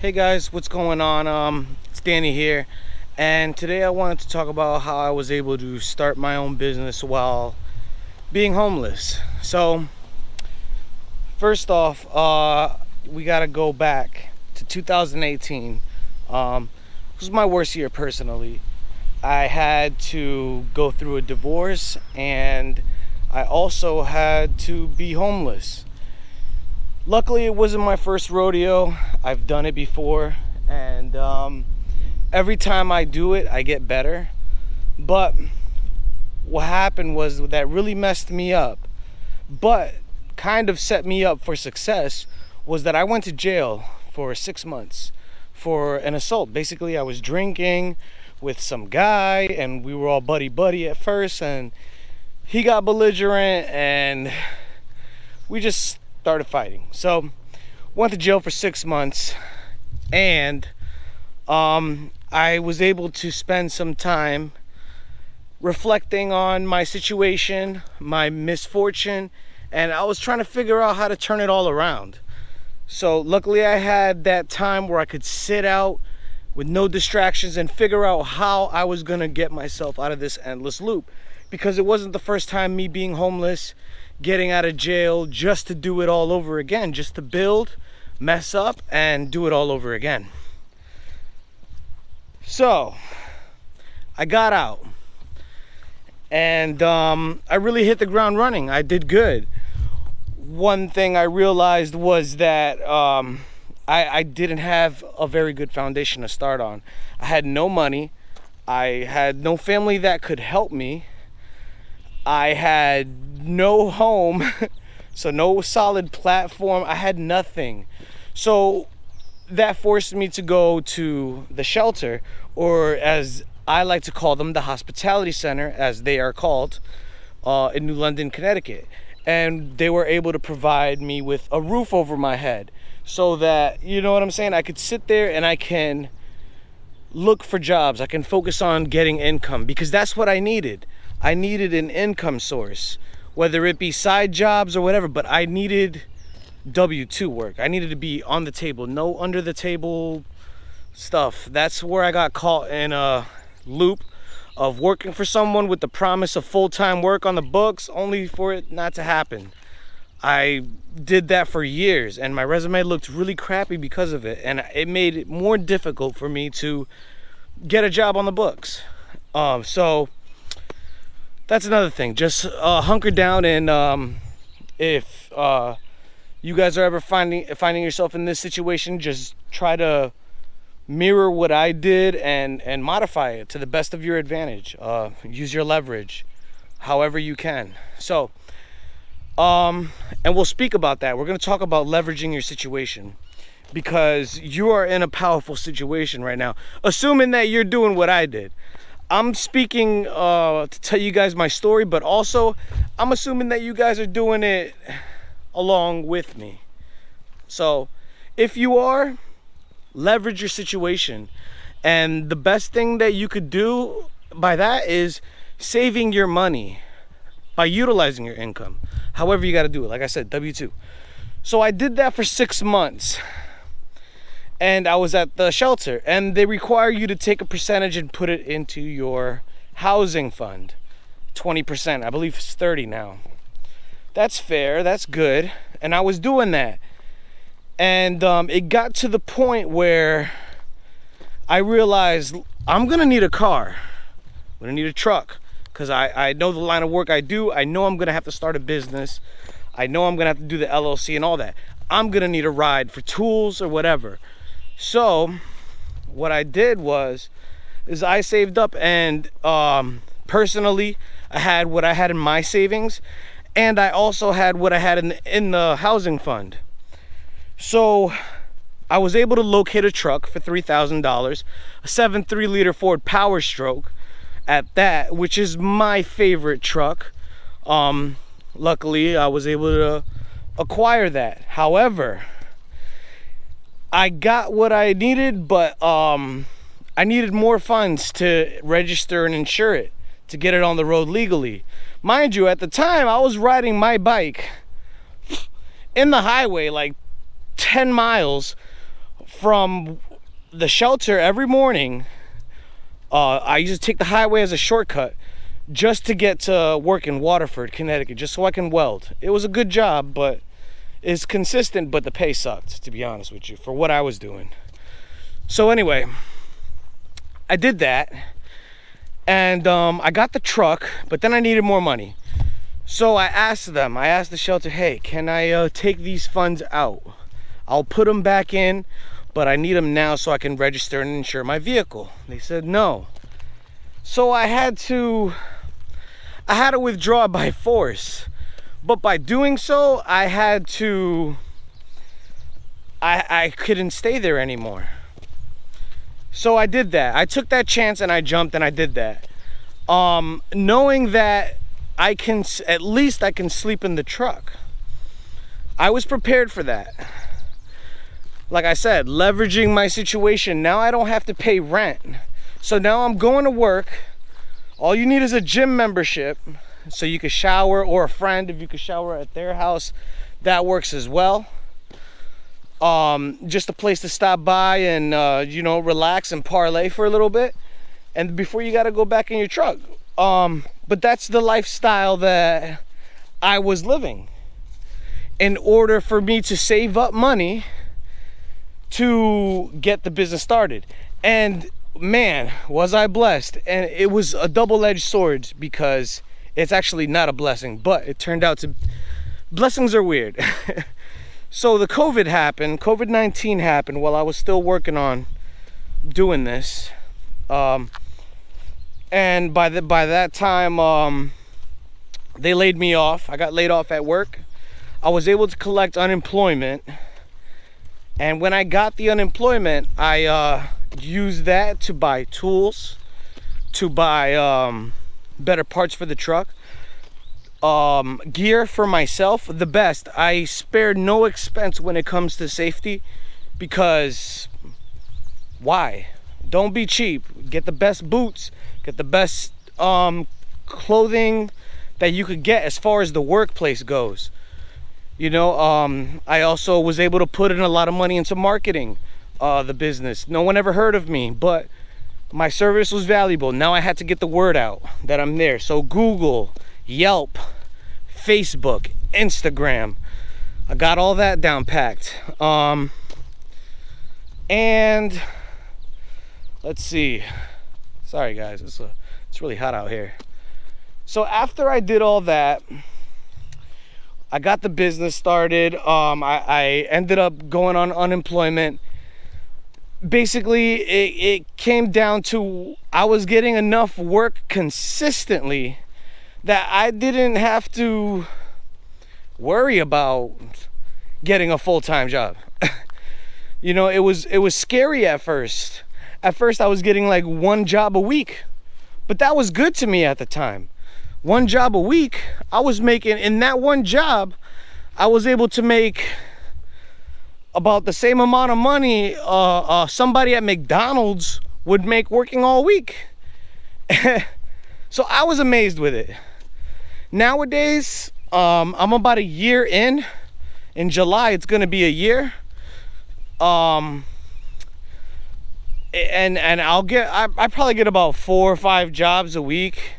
Hey guys, what's going on? It's Danny here, and today I wanted to talk about how I was able to start my own business while being homeless. So, first off, we gotta go back to 2018. This was my worst year personally. I had to go through a divorce, and I also had to be homeless. Luckily, it wasn't my first rodeo. I've done it before, and every time I do it, I get better. But what happened was that really messed me up, but kind of set me up for success, was that I went to jail for 6 months for an assault. Basically, I was drinking with some guy, and we were all buddy-buddy at first, and he got belligerent, and we just started fighting. So went to jail for 6 months, and I was able to spend some time reflecting on my situation, my misfortune, and I was trying to figure out how to turn it all around. So luckily I had that time where I could sit out with no distractions and figure out how I was gonna get myself out of this endless loop, because it wasn't the first time me being homeless, getting out of jail just to do it all over again, just to build, mess up, and do it all over again. So I got out, and I really hit the ground running. I did good. One thing I realized was that I didn't have a very good foundation to start on. I had no money. I had no family that could help me. I had no home, so no solid platform. I had nothing. So that forced me to go to the shelter, or as I like to call them, the hospitality center, as they are called, in New London, Connecticut. And they were able to provide me with a roof over my head, so that, you know what I'm saying, I could sit there and I can look for jobs. I can focus on getting income, because that's what I needed. I needed an income source, whether it be side jobs or whatever, but I needed W-2 work. I needed to be on the table, no under the table stuff. That's where I got caught in a loop of working for someone with the promise of full-time work on the books, only for it not to happen. I did that for years, and my resume looked really crappy because of it, and it made it more difficult for me to get a job on the books. So that's another thing. Just hunker down, and if you guys are ever finding yourself in this situation, just try to mirror what I did and modify it to the best of your advantage. Use your leverage however you can. So and we'll speak about that. We're going to talk about leveraging your situation, because you are in a powerful situation right now, assuming that you're doing what I did. I'm speaking to tell you guys my story, but also I'm assuming that you guys are doing it along with me. So if you are, leverage your situation. And the best thing that you could do by that is saving your money by utilizing your income. However you got to do it. Like I said, W-2. So I did that for 6 months. And I was at the shelter, and they require you to take a percentage and put it into your housing fund. 20%, I believe it's 30 now. That's fair, that's good. And I was doing that. And it got to the point where I realized I'm gonna need a car. I'm gonna need a truck, because I know the line of work I do. I know I'm gonna have to start a business. I know I'm gonna have to do the LLC and all that. I'm gonna need a ride for tools or whatever. So what I did is I saved up, and personally I had what I had in my savings, and I also had what I had in the housing fund. So I was able to locate a truck for $3,000, a 7.3 liter Ford Power Stroke at that, which is my favorite truck. Luckily I was able to acquire that. However, I got what I needed, but I needed more funds to register and insure it, to get it on the road legally. Mind you, at the time I was riding my bike in the highway like 10 miles from the shelter every morning. I used to take the highway as a shortcut just to get to work in Waterford, Connecticut, just so I can weld. It was a good job, but it's consistent, but the pay sucked, to be honest with you, for what I was doing. So anyway, I did that, and I got the truck, but then I needed more money. So I asked the shelter, hey, can I take these funds out? I'll put them back in, but I need them now so I can register and insure my vehicle. They said no. So I had to withdraw by force. But by doing so, I couldn't stay there anymore. So I did that. I took that chance and I jumped and I did that. Knowing that at least I can sleep in the truck. I was prepared for that. Like I said, leveraging my situation. Now I don't have to pay rent. So now I'm going to work. All you need is a gym membership so you can shower, or a friend, if you can shower at their house, that works as well. Just a place to stop by and relax and parlay for a little bit, and before you got to go back in your truck. But that's the lifestyle that I was living in order for me to save up money to get the business started. And man, was I blessed. And it was a double-edged sword, because it's actually not a blessing, but it turned out to, blessings are weird. So the COVID-19 happened while I was still working on doing this. And by that time, they laid me off. I got laid off at work. I was able to collect unemployment. And when I got the unemployment, I used that to buy tools, to buy better parts for the truck, gear for myself. The best, I spared no expense when it comes to safety, because why? Don't be cheap. Get the best boots, get the best clothing that you could get as far as the workplace goes. I also was able to put in a lot of money into marketing the business. No one ever heard of me, but my service was valuable. Now I had to get the word out that I'm there. So Google, Yelp, Facebook, Instagram, I got all that down packed. And let's see. Sorry guys, it's really hot out here. So after I did all that, I got the business started. I ended up going on unemployment. Basically, it came down to I was getting enough work consistently that I didn't have to worry about getting a full-time job. It was scary at first. At first, I was getting like one job a week, but that was good to me at the time. One job a week, I was making, in that one job, I was able to make about the same amount of money somebody at McDonald's would make working all week. So I was amazed with it. Nowadays, I'm about a year in. In July, it's gonna be a year. And I probably get about 4 or 5 jobs a week.